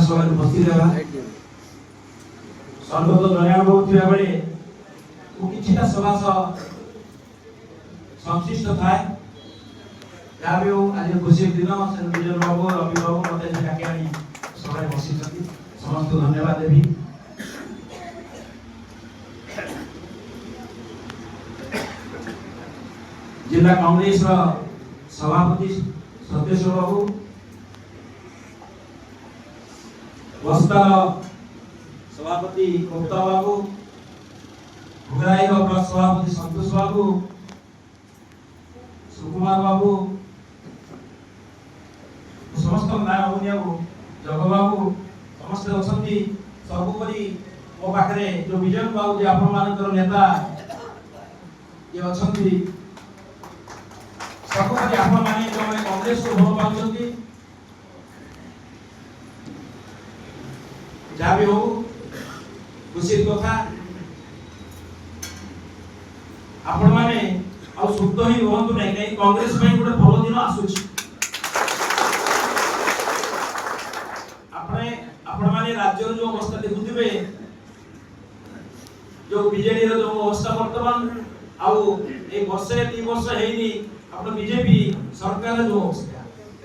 सभा उपस्थित है सर्वत दयानुभव थिया बेले किछिटा सभा संश्लिष्ट थाए जहाँ भी आज खुशी दिन विजय बाबू रवि बाबू मत डाकी आनी सभा बसी समस्त धन्यवाद देवी। जिला कांग्रेस सभापति सतीश बाबू बस्तर सभापति गुप्ता बाबू भुगराई ब्लॉक सभापति संतोष बाबू सुकुमार बाबू समस्त नाय बाबू जग बाबू समस्त अच्छा सर्वोपरि मो पाखे जो विजय बाबू जो आप नेता ये अच्छा सर्वोपरि आप कांग्रेस को भल पाँच जहाँ भी हो खुशी कथा आपण माने आ शुद्ध ही रहतु नहीं कहीं कांग्रेस में गोटे भल दिन आसुची आपण माने राज्य जो अवस्था देखुथिबे जो बीजेडी रो जो अवस्था वर्तमान आउ ए वर्षे 2 वर्ष हेनी आपण बीजेपी सरकार जो अवस्था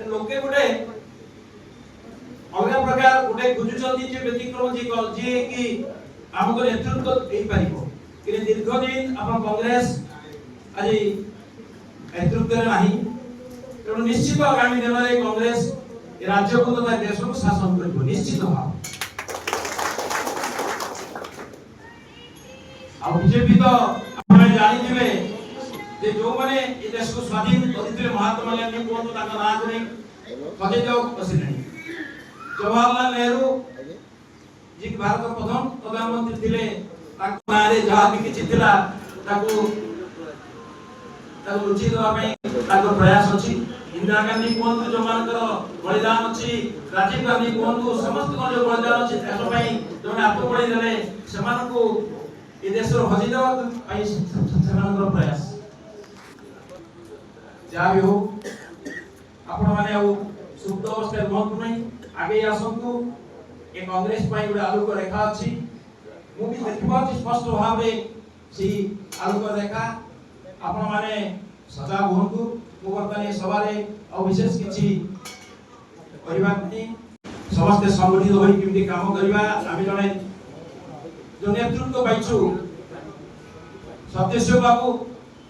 लोके गोटे अलग प्रकार गोटे गुजुचंदी जे व्यतिक्रम जे कि हमको नेतृत्व एई पारिबो कि दीर्घ दिन आपण कांग्रेस आज नेतृत्व नहीं तेणु निश्चित आगामी दिन में कांग्रेस राज्य को तथा देश को शासन कर निश्चित भाव आ बीजेपी तो आप जानी जे जो माने ए देश को स्वाधीन करथिले महात्मा गांधी को ताका ना करे खजे जाओ बसिले जवाहरलाल नेहरू जी भारत प्रथम प्रधानमंत्री थिले ताका नारे जहा भी किछि थिला ताको रुचि देवा प्रयास अच्छी इंदिरा गांधी कहतु जो मानकर बलिदान अच्छी राजीव गांधी कहतु समस्त जो बलिदान अच्छी देश जो हाथ बढ़ाई देले से देश हजि देवा प्रयास जहाँ भी हो आपण मैंने सुप्त अवस्था रुहतु नहीं आगे आसतु ए कांग्रेस गोटे आलोक रेखा अच्छी मुझे देखी स्पष्ट भाव से आलोक रेखा आपण माने सजाग होंतु वर्तमान सभारे और विशेष किछि करबा नहीं समस्त संगठित होई किमि काम करबा आमी जने जो नेतृत्व पाइछु सतीश बाबू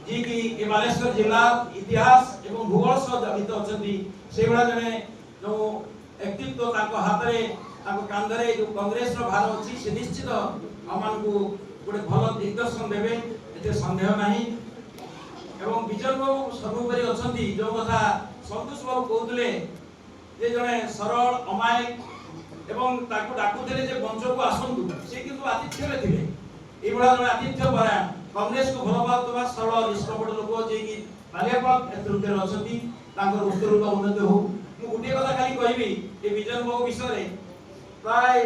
जी की ए बालेश्वर जिला इतिहास एवं भूगोल सह जड़ित अछंती से बड़ा जने जो व्यक्तित्व ताको हातरे ताको कांधरे जो कांग्रेस रो भार अछि से निश्चित अमान को गोटे भल दिग्दर्शन देबे एते संदेह नहीं एवं विजय बाबू सर्वोपरि अछंती जो कथा संतोष बाबू कहतले जे जने सरल अमायिक एवं ताको डाकुथले जे मंच को आसंतु से किंतु आतिथ्य रे थिले ए बडा जने आतिथ्य भरा कांग्रेस को भल पाउतबा सरल निष्कपट लोक जे कि बालियापाल नेतृत्व रे अछंती तांकर उत्तरोत्तर उन्नति हो मु गुटे कथा खाली कहबी जे विजय बाबू विषय रे प्राय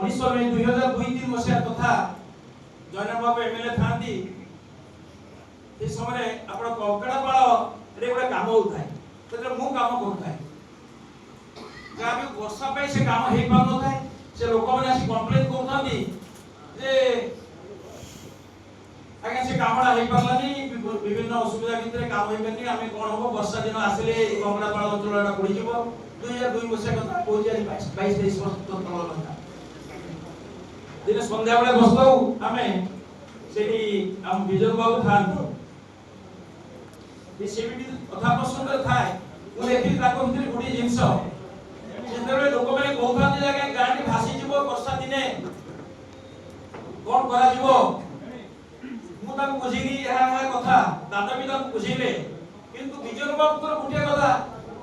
19 में 2002-3 मसिया कथा जयनाथ बाबू एमएलए थांती ए समय आपण कंकड़ापाल रे गोटे काम होताय तेरे मु काम करताय जहाँ भी वर्षा पे से काम हे पान नथाय से लोक माने आसी कंप्लेन करथांती जे आगे से कामडा हे पारलानी विभिन्न असुविधा भितर काम हे पानी आमे कोन हो वर्षा दिन आसिले कंकड़ापाल अंचलटा पड़ी जिवो 2002 मसिया कथा 2022-23 वर्ष तक कथा दिन संध्या बेले बसताऊ आमे सेठी हम विजय बाबू थान सेठी कथा प्रसंग थाए मु देखि ताको भितर गुडी जिंस जेतबे लोक माने कहथांती जे गाडी भासी जिवो वर्षा दिने कोन करा जिवो मु ताको बुझिली एहा कथा दादा भी ताको बुझिले किंतु विजय बाबू को गुटिया कथा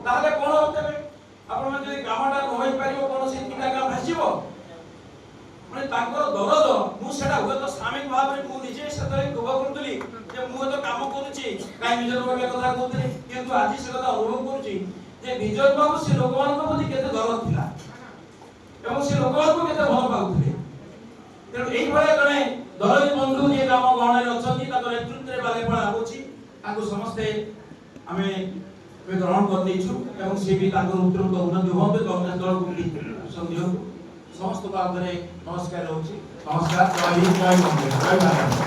ताले कोन होतबे आपण मन जदि कामटा न होई परिबो कोन से किटा का भासिबो माने ताकर दरद मु सेटा हुए तो सामिल भाव रे मु निजे सेतरे दुख करतली जे मु तो काम करूची काई विजय बाबू कथा कहतली किंतु आज से कथा अनुभव करूची जे विजय बाबू से लोकमान को प्रति केते दरद थिला एवं से लोकमान को केते भल पाउथले तेणु एई भले जने दरदी बंधु जे काम गहण रे अछंती ताकर नेतृत्व रे बाले पळा होची आगु समस्ते आमे ଆମେ ଗ୍ରହଣ କରିଦେଇଛୁ ଏବଂ ସେ ବି ତାଙ୍କର ଉତ୍ତର ଉନ୍ନତି ହୁଅନ୍ତୁ କଂଗ୍ରେସ ଦଳକୁ ଦିଅନ୍ତୁ। ସମସ୍ତଙ୍କ ଆଗରେ ନମସ୍କାର ରହୁଛି। ନମସ୍କାର। ଜୟ ହିନ୍ଦ, ଜୟ କଂଗ୍ରେସ, ଜୟ ଭାରତ।